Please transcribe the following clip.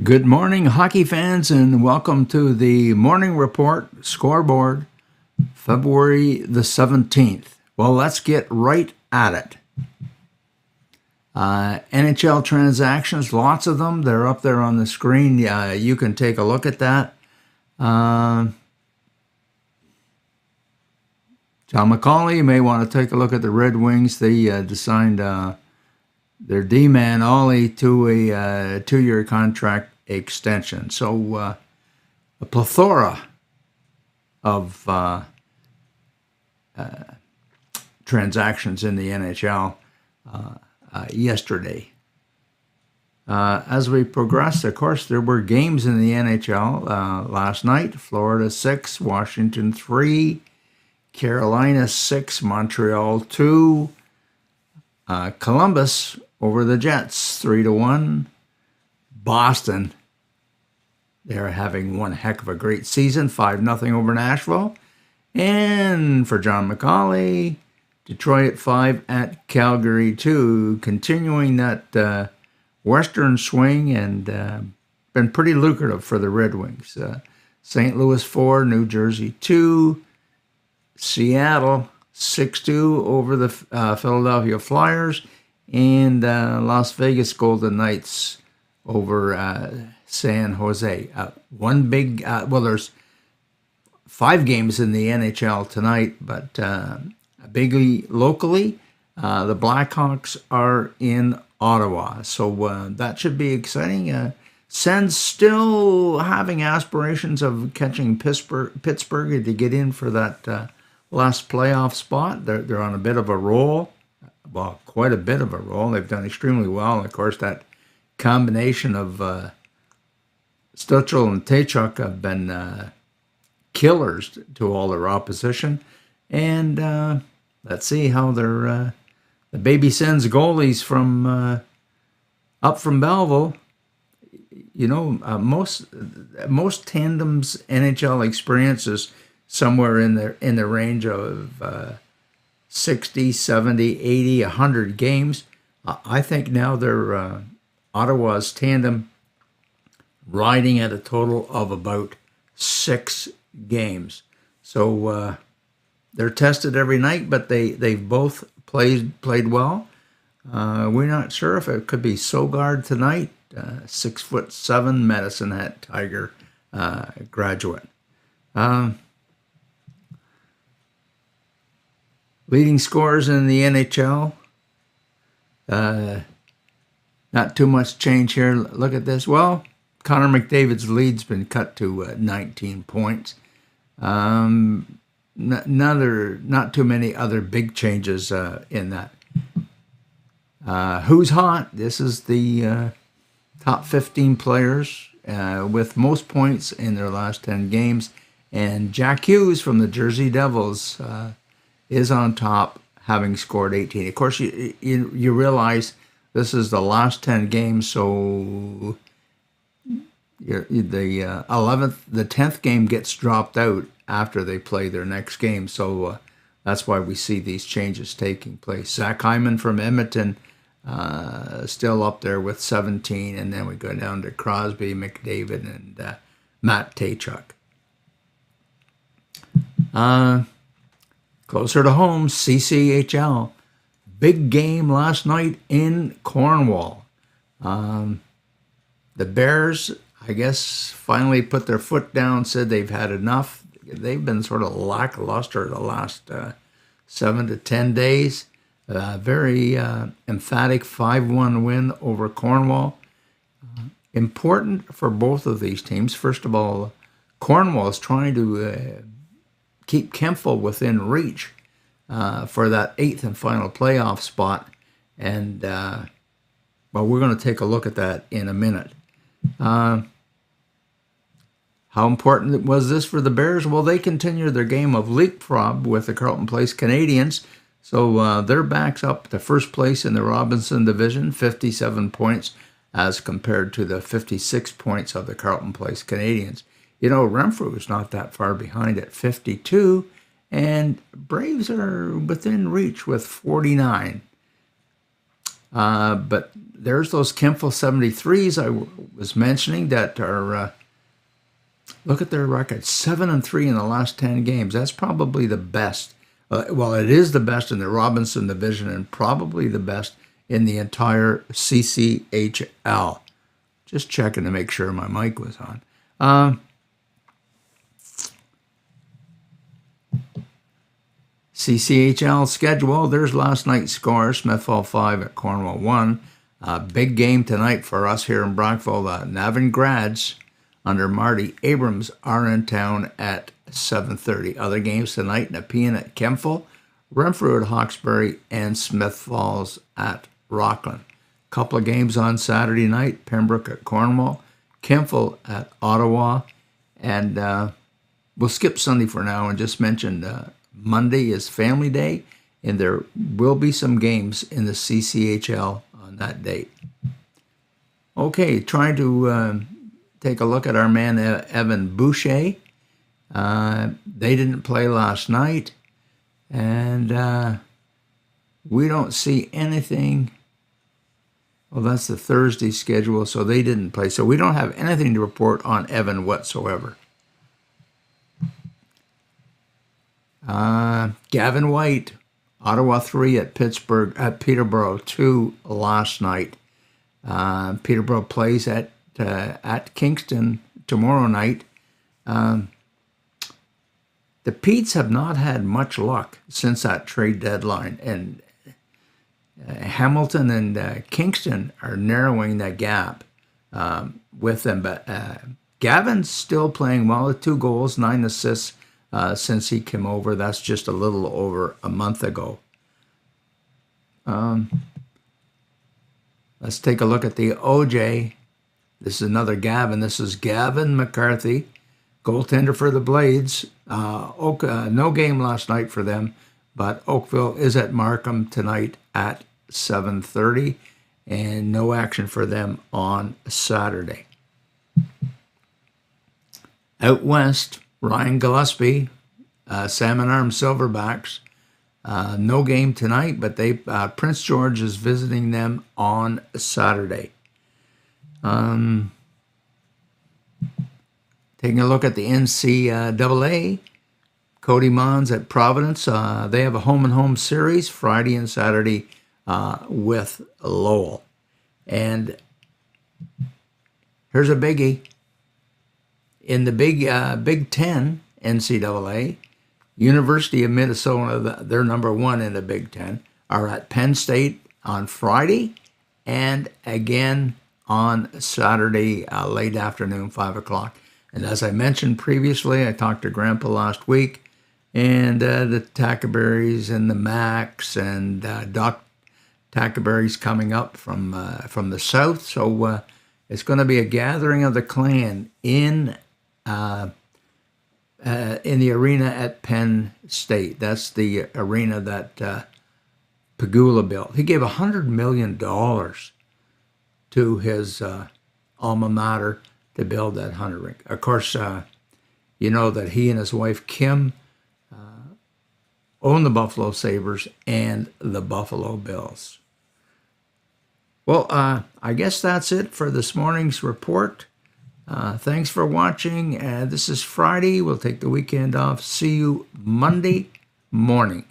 Good morning, hockey fans, and welcome to the morning report scoreboard, February the 17th. Well, let's get right at it. NHL transactions, lots of them. They're up there on the screen. You can take a look at that. John McCauley, you may want to take a look at the Red Wings. They signed their D-man Ollie to a 2-year contract extension. So a plethora of transactions in the NHL yesterday. As we progress, of course, there were games in the NHL last night. Florida 6, Washington 3, Carolina 6, Montreal 2, Columbus over the Jets 3-1. Boston, they're having one heck of a great season, 5-0 over Nashville. And for John McCauley, Detroit 5 at Calgary 2, continuing that Western swing and been pretty lucrative for the Red Wings. St. Louis 4, New Jersey 2, Seattle 6-2 over the Philadelphia Flyers, and Las Vegas Golden Knights over San Jose. One big, there's 5 games in the NHL tonight, but bigly locally, the Blackhawks are in Ottawa, so that should be exciting. Sens still having aspirations of catching Pittsburgh to get in for that last playoff spot. They're on a bit of a roll, well, quite a bit of a roll. They've done extremely well, and of course that combination of Stützle and Tkachuk have been killers to all their opposition. And let's see how the baby Sens goalies from up from Belleville. You know, most tandems NHL experiences somewhere in the range of 60, 70, 80, 100 games. I think now they're Ottawa's tandem riding at a total of about 6 games. So they're tested every night, but they've both played well. We're not sure if it could be Sogard tonight, 6'7" Medicine Hat Tiger graduate. Leading scorers in the NHL. Not too much change here. Look at this. Well, Connor McDavid's lead's been cut to 19 points. Not too many other big changes in that. Who's hot? This is the top 15 players with most points in their last 10 games. And Jack Hughes from the Jersey Devils is on top, having scored 18. Of course, you realize this is the last 10 games, so the 10th game gets dropped out after they play their next game. So that's why we see these changes taking place. Zach Hyman from Edmonton still up there with 17, and then we go down to Crosby, McDavid, and Matt Tkachuk. Closer to home, CCHL. Big game last night in Cornwall. The Bears, I guess, finally put their foot down, said they've had enough. They've been sort of lackluster the last 7 to 10 days. Very emphatic 5-1 win over Cornwall. Important for both of these teams. First of all, Cornwall is trying to keep Kempfel within reach for that 8th and final playoff spot. And, we're going to take a look at that in a minute. How important was this for the Bears? Well, they continue their game of leapfrog with the Carleton Place Canadians. So they're back up to first place in the Robinson Division, 57 points, as compared to the 56 points of the Carleton Place Canadians. You know, Renfrew is not that far behind at 52, and Braves are within reach with 49. But there's those Kempfel 73s I was mentioning that are, look at their record, 7-3 in the last 10 games. That's probably the best. Well, it is the best in the Robinson division and probably the best in the entire CCHL. Just checking to make sure my mic was on. CCHL schedule, there's last night's score, Smithville 5 at Cornwall 1. Big game tonight for us here in Brockville. Navan Grads under Marty Abrams are in town at 7:30. Other games tonight, Nepean at Kempfel, Renfrew at Hawkesbury, and Smith Falls at Rockland. Couple of games on Saturday night, Pembroke at Cornwall, Kempfel at Ottawa, and we'll skip Sunday for now and just mention Monday is Family Day, and there will be some games in the CCHL on that date. Okay, trying to take a look at our man Evan Boucher. They didn't play last night, and we don't see anything. Well, that's the Thursday schedule, so they didn't play. So we don't have anything to report on Evan whatsoever. Gavin White, Ottawa 3 at Peterborough 2 last night. Peterborough plays at Kingston tomorrow night. The Petes have not had much luck since that trade deadline, and Hamilton and Kingston are narrowing that gap with them. But Gavin's still playing well with 2 goals, 9 assists since he came over. That's just a little over a month ago. Let's take a look at the OJ. This is another Gavin. This is Gavin McCarthy, goaltender for the Blades. No game last night for them, but Oakville is at Markham tonight at 7:30, and no action for them on Saturday. Out west, Ryan Gillespie, Salmon Arm Silverbacks. No game tonight, but Prince George is visiting them on Saturday. Taking a look at the NCAA, Cody Mons at Providence. They have a home-and-home series Friday and Saturday with Lowell. And here's a biggie. In the Big Ten NCAA, University of Minnesota, they're number 1 in the Big Ten, are at Penn State on Friday and again on Saturday, late afternoon, 5 o'clock. And as I mentioned previously, I talked to Grandpa last week, and the Tackaberries and the Macs and Doc Tackaberry's coming up from the south. So it's going to be a gathering of the clan in the arena at Penn State. That's the arena that Pagula built. He gave $100 million to his alma mater to build that Hunter rink. Of course, you know that he and his wife Kim own the Buffalo Sabres and the Buffalo Bills. Well, I guess that's it for this morning's report. Thanks for watching. This is Friday. We'll take the weekend off. See you Monday morning.